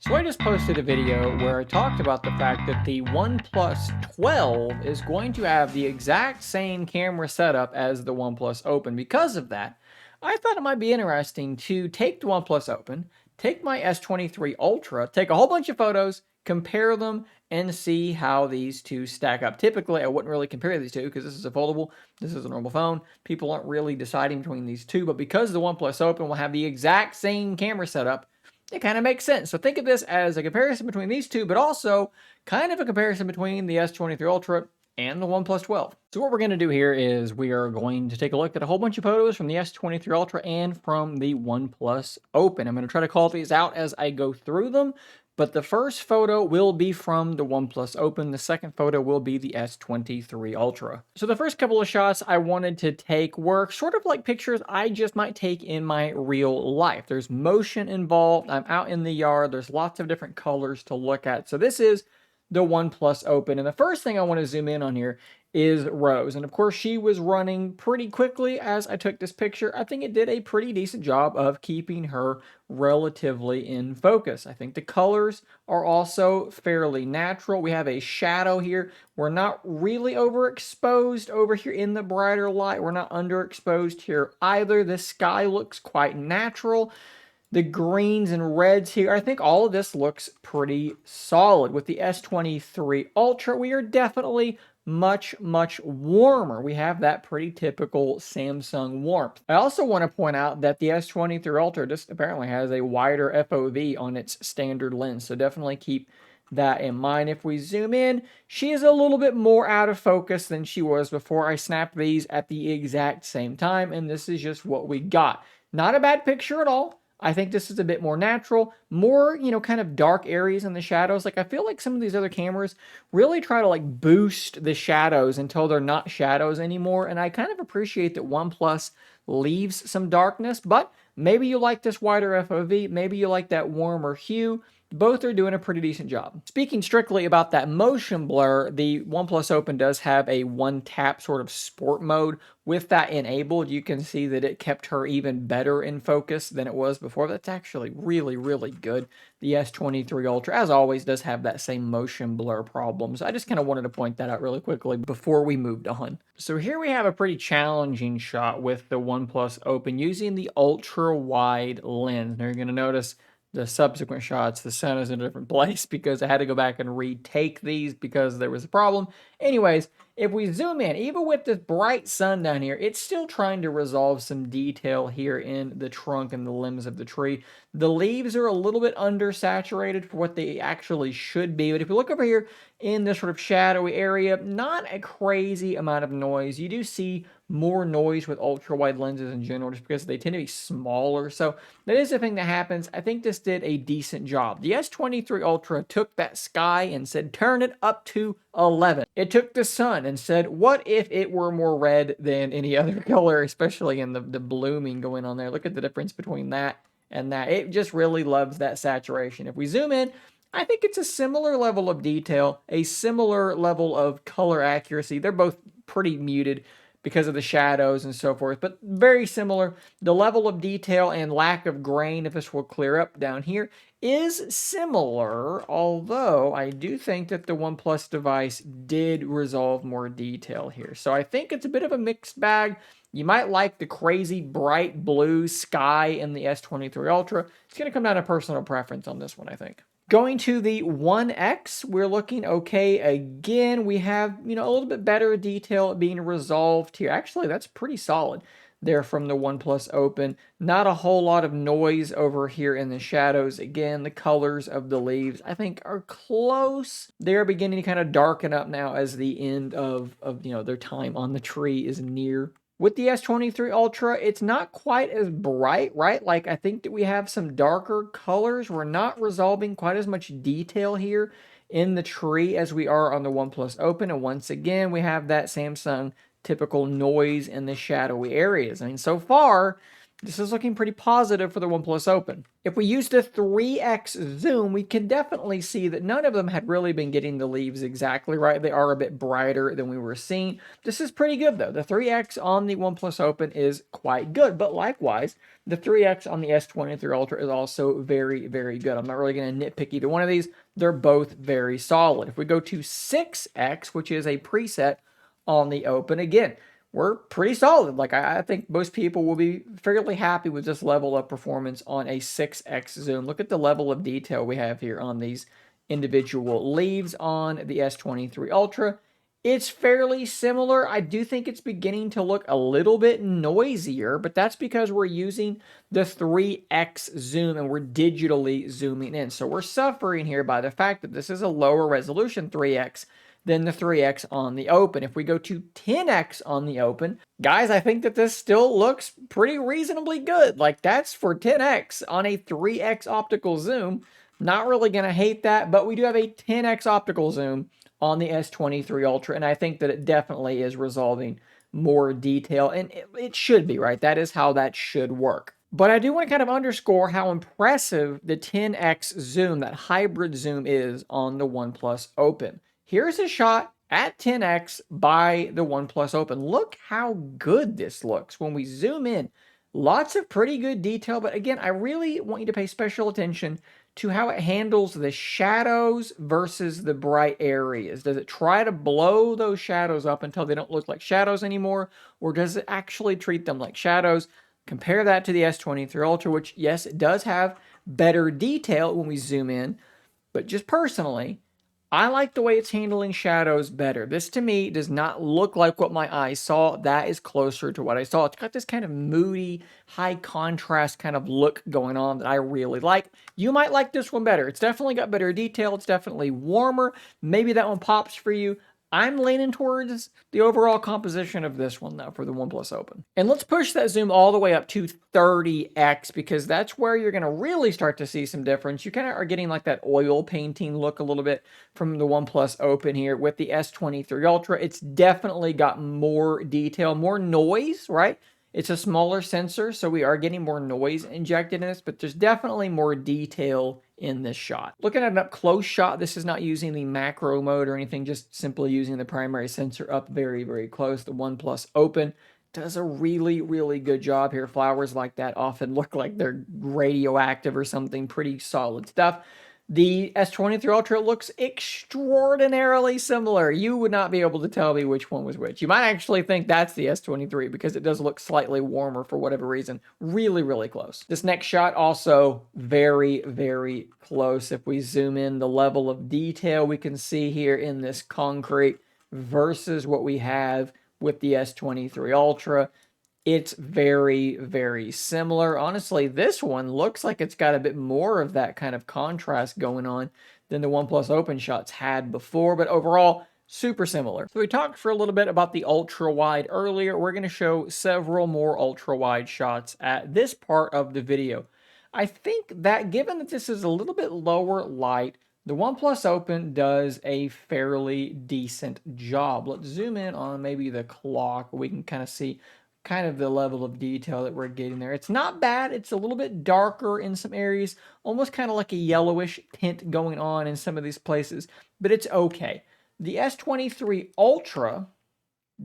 So I just posted a video where I talked about the fact that the OnePlus 12 is going to have the exact same camera setup as the OnePlus Open. Because of that, I thought it might be interesting to take the OnePlus Open, take my S23 Ultra, take a whole bunch of photos, compare them, and see how these two stack up. Typically, I wouldn't really compare these two because this is a foldable, this is a normal phone. People aren't really deciding between these two, but because the OnePlus Open will have the exact same camera setup, it kind of makes sense. So think of this as a comparison between these two, but also kind of a comparison between the S23 Ultra and the OnePlus 12. So what we're going to do here is we are going to take a look at a whole bunch of photos from the S23 Ultra and from the OnePlus Open. I'm going to try to call these out as I go through them, but the first photo will be from the OnePlus Open. The second photo will be the S23 Ultra. So the first couple of shots I wanted to take were sort of like pictures I just might take in my real life. There's motion involved. I'm out in the yard. There's lots of different colors to look at. So this is the OnePlus Open. And the first thing I want to zoom in on here is Rose. And of course, she was running pretty quickly as I took this picture. I think it did a pretty decent job of keeping her relatively in focus. I think the colors are also fairly natural. We have a shadow here. We're not really overexposed over here in the brighter light. We're not underexposed here either. The sky looks quite natural. The greens and reds here, I think all of this looks pretty solid. With the S23 Ultra, we are definitely much warmer. We have that pretty typical Samsung warmth. I also want to point out that the S23 Ultra just apparently has a wider FOV on its standard lens, so definitely keep that in mind. If we zoom in, she is a little bit more out of focus than she was before. I snapped these at the exact same time, and this is just what we got. Not a bad picture at all. I think this is a bit more natural, more, kind of dark areas in the shadows. Like, I feel like some of these other cameras really try to, like, boost the shadows until they're not shadows anymore. And I kind of appreciate that OnePlus leaves some darkness, but maybe you like this wider FOV. Maybe you like that warmer hue. Both are doing a pretty decent job. Speaking strictly about that motion blur, the OnePlus Open does have a one-tap sort of sport mode. With that enabled, you can see that it kept her even better in focus than it was before. That's actually really good. The S23 Ultra, as always, does have that same motion blur problem. So I just kind of wanted to point that out really quickly before we moved on. So here we have a pretty challenging shot with the OnePlus Open using the ultra-wide lens. Now you're going to notice the subsequent shots, the sun is in a different place because I had to go back and retake these because there was a problem. Anyways, if we zoom in, even with this bright sun down here, it's still trying to resolve some detail here in the trunk and the limbs of the tree. The leaves are a little bit undersaturated for what they actually should be. But if you look over here in this sort of shadowy area, not a crazy amount of noise. You do see more noise with ultra-wide lenses in general just because they tend to be smaller. So that is the thing that happens. I think this did a decent job. The S23 Ultra took that sky and said, turn it up to 11. It took the sun and said, what if it were more red than any other color, especially in the blooming going on there. Look at the difference between that and that. It just really loves that saturation. If we zoom in, I think it's a similar level of detail, a similar level of color accuracy. They're both pretty muted because of the shadows and so forth, but very similar. The level of detail and lack of grain, if this will clear up down here, is similar, although I do think that the OnePlus device did resolve more detail here. So I think it's a bit of a mixed bag. You might like the crazy bright blue sky in the S23 Ultra. It's going to come down to personal preference on this one, I think. Going to the One X, we're looking okay again. We have, a little bit better detail being resolved here. Actually, that's pretty solid there from the OnePlus Open. Not a whole lot of noise over here in the shadows. Again, the colors of the leaves, I think, are close. They're beginning to kind of darken up now as the end of their time on the tree is near. With the S23 Ultra, it's not quite as bright, right? Like, I think that we have some darker colors. We're not resolving quite as much detail here in the tree as we are on the OnePlus Open. And once again, we have that Samsung typical noise in the shadowy areas. I mean, so far, This is looking pretty positive for the OnePlus Open. If we use the 3x zoom, we can definitely see that none of them had really been getting the leaves exactly right. They are a bit brighter than we were seeing. This is pretty good though. The 3x on the OnePlus Open is quite good, but likewise, the 3x on the S23 Ultra is also very, very good. I'm not really going to nitpick either one of these. They're both very solid. If we go to 6x, which is a preset on the Open, again, we're pretty solid. Like, I think most people will be fairly happy with this level of performance on a 6x zoom. Look at the level of detail we have here on these individual leaves on the S23 Ultra. It's fairly similar. I do think it's beginning to look a little bit noisier, but that's because we're using the 3x zoom and we're digitally zooming in. So we're suffering here by the fact that this is a lower resolution 3x than the 3x on the Open. If we go to 10x on the Open, guys, I think that this still looks pretty reasonably good. Like, that's for 10x on a 3x optical zoom. Not really going to hate that, but we do have a 10x optical zoom on the S23 Ultra, and I think that it definitely is resolving more detail, and it should be, right? That is how that should work. But I do want to kind of underscore how impressive the 10x zoom, that hybrid zoom, is on the OnePlus Open. Here's a shot at 10x by the OnePlus Open. Look how good this looks when we zoom in. Lots of pretty good detail, but again, I really want you to pay special attention to how it handles the shadows versus the bright areas. Does it try to blow those shadows up until they don't look like shadows anymore, or does it actually treat them like shadows? Compare that to the S23 Ultra, which, yes, it does have better detail when we zoom in, but just personally, I like the way it's handling shadows better. This, to me, does not look like what my eyes saw. That is closer to what I saw. It's got this kind of moody, high contrast kind of look going on that I really like. You might like this one better. It's definitely got better detail. It's definitely warmer. Maybe that one pops for you. I'm leaning towards the overall composition of this one, though, for the OnePlus Open. And let's push that zoom all the way up to 30x, because that's where you're going to really start to see some difference. You kind of are getting like that oil painting look a little bit from the OnePlus Open here with the S23 Ultra. It's definitely got more detail, more noise, right? It's a smaller sensor, so we are getting more noise injected in this, but there's definitely more detail in this shot. Looking at an up-close shot, this is not using the macro mode or anything, just simply using the primary sensor up very, very close. The OnePlus Open does a really, really good job here. Flowers like that often look like they're radioactive or something. Pretty solid stuff. The S23 Ultra looks extraordinarily similar. You would not be able to tell me which one was which. You might actually think that's the S23 because it does look slightly warmer for whatever reason. Really, really close. This next shot also very, very close. If we zoom in, the level of detail we can see here in this concrete versus what we have with the S23 Ultra. It's very, very similar. Honestly, this one looks like it's got a bit more of that kind of contrast going on than the OnePlus Open shots had before, but overall, super similar. So we talked for a little bit about the ultra-wide earlier. We're going to show several more ultra-wide shots at this part of the video. I think that given that this is a little bit lower light, the OnePlus Open does a fairly decent job. Let's zoom in on maybe the clock. We can kind of see kind of the level of detail that we're getting there. It's not bad. It's a little bit darker in some areas, almost kind of like a yellowish tint going on in some of these places, but it's okay. The S23 Ultra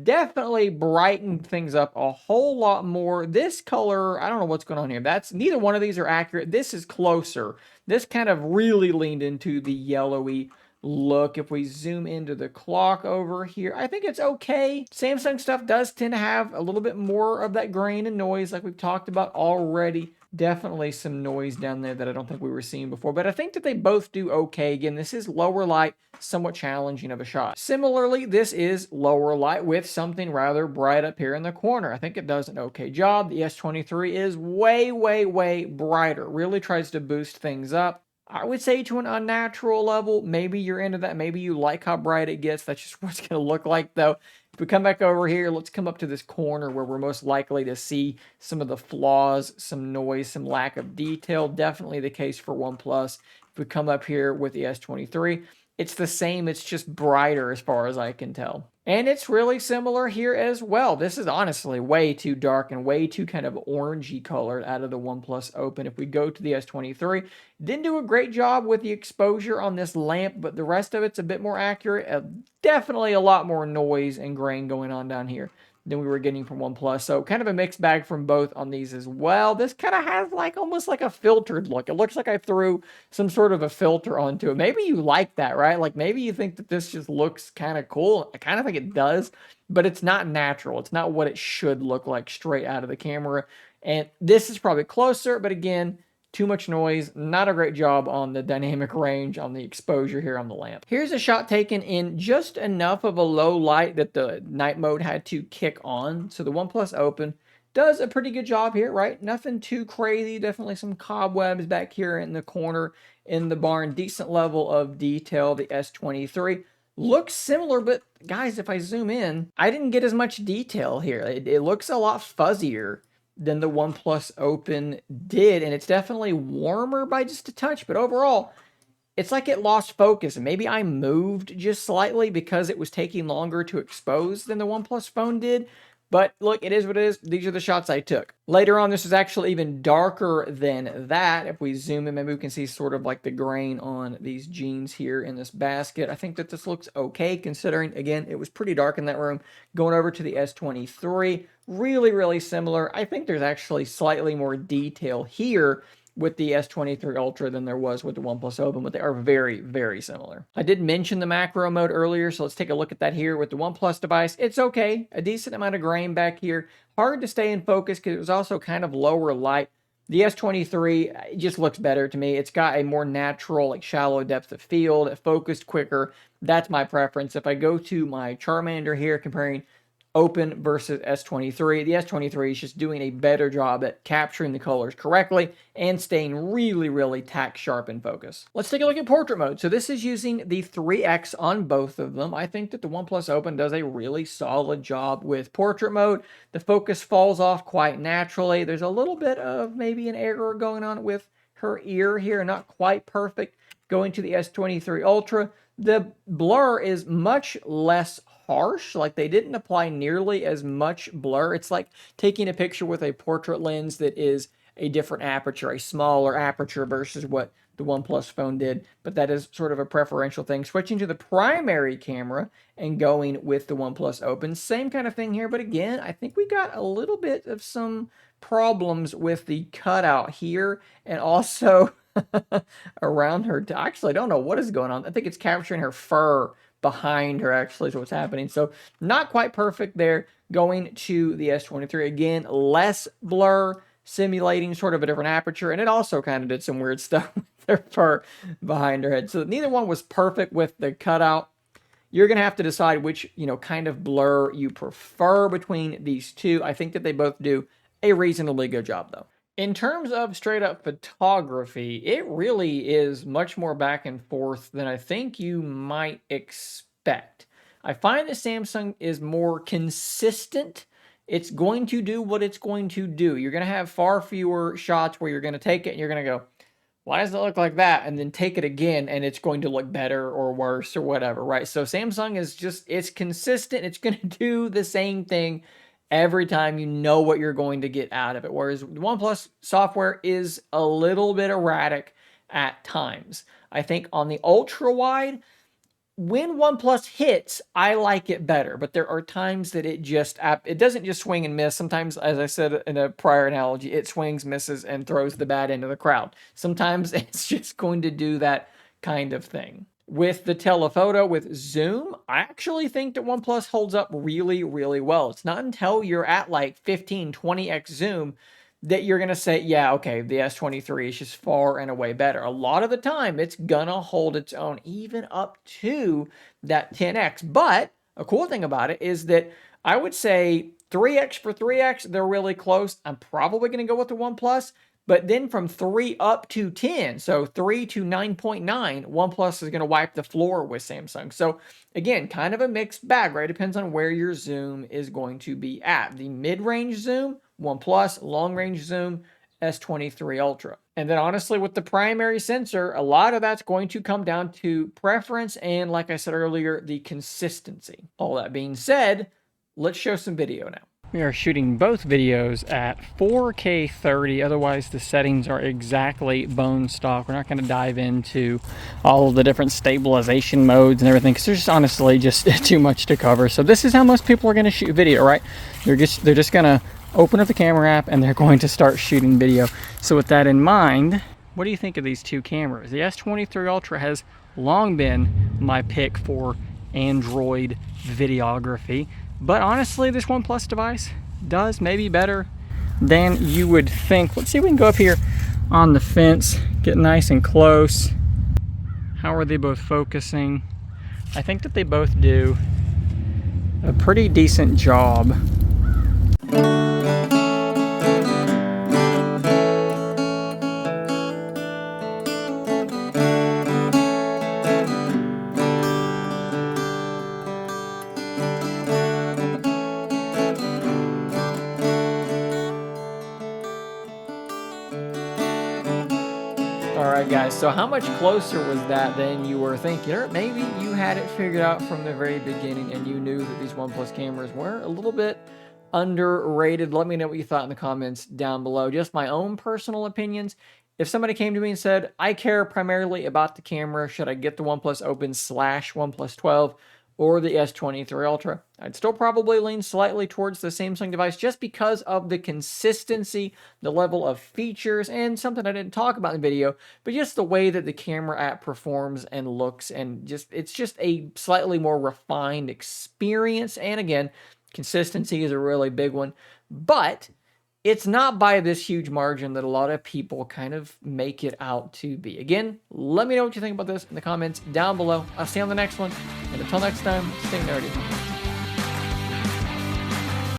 definitely brightened things up a whole lot more. This color, I don't know what's going on here. That's neither one of these are accurate. This is closer. This kind of really leaned into the yellowy look. If we zoom into the clock over here, I think it's okay. Samsung stuff does tend to have a little bit more of that grain and noise like we've talked about already. Definitely some noise down there that I don't think we were seeing before, but I think that they both do okay. Again, this is lower light, somewhat challenging of a shot. Similarly, this is lower light with something rather bright up here in the corner. I think it does an okay job. The S23 is way, way, way brighter. Really tries to boost things up. I would say to an unnatural level. Maybe you're into that. Maybe you like how bright it gets. That's just what it's going to look like, though. If we come back over here, let's come up to this corner where we're most likely to see some of the flaws, some noise, some lack of detail. Definitely the case for OnePlus. If we come up here with the S23, It's the same, it's just brighter as far as I can tell. And it's really similar here as well. This is honestly way too dark and way too kind of orangey colored out of the OnePlus Open. If we go to the S23, didn't do a great job with the exposure on this lamp, but the rest of it's a bit more accurate. Definitely a lot more noise and grain going on down here than we were getting from OnePlus. So kind of a mixed bag from both on these as well. This kind of has like almost like a filtered look. It looks like I threw some sort of a filter onto it. Maybe you like that, right? Like maybe you think that this just looks kind of cool. I kind of think it does, but it's not natural. It's not what it should look like straight out of the camera. And this is probably closer, but again, too much noise, not a great job on the dynamic range, on the exposure here on the lamp. Here's a shot taken in just enough of a low light that the night mode had to kick on. So the OnePlus Open does a pretty good job here, right? Nothing too crazy, definitely some cobwebs back here in the corner in the barn. Decent level of detail. The S23 looks similar, but guys, if I zoom in, I didn't get as much detail here. It looks a lot fuzzier than the OnePlus Open did, and it's definitely warmer by just a touch, but overall, it's like it lost focus, and maybe I moved just slightly because it was taking longer to expose than the OnePlus phone did. But look, it is what it is. These are the shots I took. Later on, this is actually even darker than that. If we zoom in, maybe we can see sort of like the grain on these jeans here in this basket. I think that this looks okay considering, again, it was pretty dark in that room. Going over to the S23, really, really similar. I think there's actually slightly more detail here with the S23 Ultra than there was with the OnePlus Open, but they are very, very similar. I did mention the macro mode earlier, so let's take a look at that here with the OnePlus device. It's okay, a decent amount of grain back here. Hard to stay in focus because it was also kind of lower light. The S23 just looks better to me. It's got a more natural, like shallow depth of field. It focused quicker. That's my preference. If I go to my Charmander here, comparing Open versus S23. The S23 is just doing a better job at capturing the colors correctly and staying really, really tack sharp in focus. Let's take a look at portrait mode. So this is using the 3X on both of them. I think that the OnePlus Open does a really solid job with portrait mode. The focus falls off quite naturally. There's a little bit of maybe an error going on with her ear here, not quite perfect. Going to the S23 Ultra, the blur is much less harsh. Like they didn't apply nearly as much blur. It's like taking a picture with a portrait lens that is a different aperture, a smaller aperture versus what the OnePlus phone did, but that is sort of a preferential thing. Switching to the primary camera and going with the OnePlus Open, same kind of thing here, but again, I think we got a little bit of some problems with the cutout here and also around her. Actually, I don't know what is going on. I think it's capturing her fur behind her, actually, is what's happening. So not quite perfect there. Going to the S23, again, less blur, simulating sort of a different aperture, and it also kind of did some weird stuff with her fur behind her head. So neither one was perfect with the cutout. You're going to have to decide which, kind of blur you prefer between these two. I think that they both do a reasonably good job, though. In terms of straight up photography, it really is much more back and forth than I think you might expect. I find that Samsung is more consistent. It's going to do what it's going to do. You're going to have far fewer shots where you're going to take it and you're going to go, why does it look like that? And then take it again and it's going to look better or worse or whatever, right? So Samsung is it's consistent. It's going to do the same thing every time. You know what you're going to get out of it. Whereas the OnePlus software is a little bit erratic at times. I think on the ultra-wide, when OnePlus hits, I like it better. But there are times that it doesn't just swing and miss. Sometimes, as I said in a prior analogy, it swings, misses, and throws the bad end of the crowd. Sometimes it's just going to do that kind of thing. With the telephoto, with Zoom, I actually think that OnePlus holds up really, really well. It's not until you're at like 15, 20x zoom that you're going to say, yeah, okay, the S23 is just far and away better. A lot of the time, it's going to hold its own, even up to that 10x. But a cool thing about it is that I would say 3x for 3x, they're really close. I'm probably going to go with the OnePlus. But then from 3 up to 10, so 3 to 9.9, OnePlus is going to wipe the floor with Samsung. So again, kind of a mixed bag, right? Depends on where your zoom is going to be at. The mid-range zoom, OnePlus, long-range zoom, S23 Ultra. And then honestly, with the primary sensor, a lot of that's going to come down to preference and, like I said earlier, the consistency. All that being said, let's show some video now. We are shooting both videos at 4K 30, otherwise the settings are exactly bone stock. We're not going to dive into all of the different stabilization modes and everything because there's just honestly just too much to cover. So this is how most people are going to shoot video, right? They're just going to open up the camera app and they're going to start shooting video. So with that in mind, what do you think of these two cameras? The S23 Ultra has long been my pick for Android videography. But honestly, this OnePlus device does maybe better than you would think. Let's see if we can go up here on the fence, get nice and close. How are they both focusing? I think that they both do a pretty decent job. Alright guys, so how much closer was that than you were thinking? Or maybe you had it figured out from the very beginning and you knew that these OnePlus cameras were a little bit underrated. Let me know what you thought in the comments down below. Just my own personal opinions. If somebody came to me and said, I care primarily about the camera, should I get the OnePlus Open / OnePlus 12 or the S23 Ultra? I'd still probably lean slightly towards the Samsung device just because of the consistency, the level of features, and something I didn't talk about in the video, but just the way that the camera app performs and looks, and it's just a slightly more refined experience. And again, consistency is a really big one, but it's not by this huge margin that a lot of people kind of make it out to be. Again, let me know what you think about this in the comments down below. I'll see you on the next one. And until next time, stay nerdy.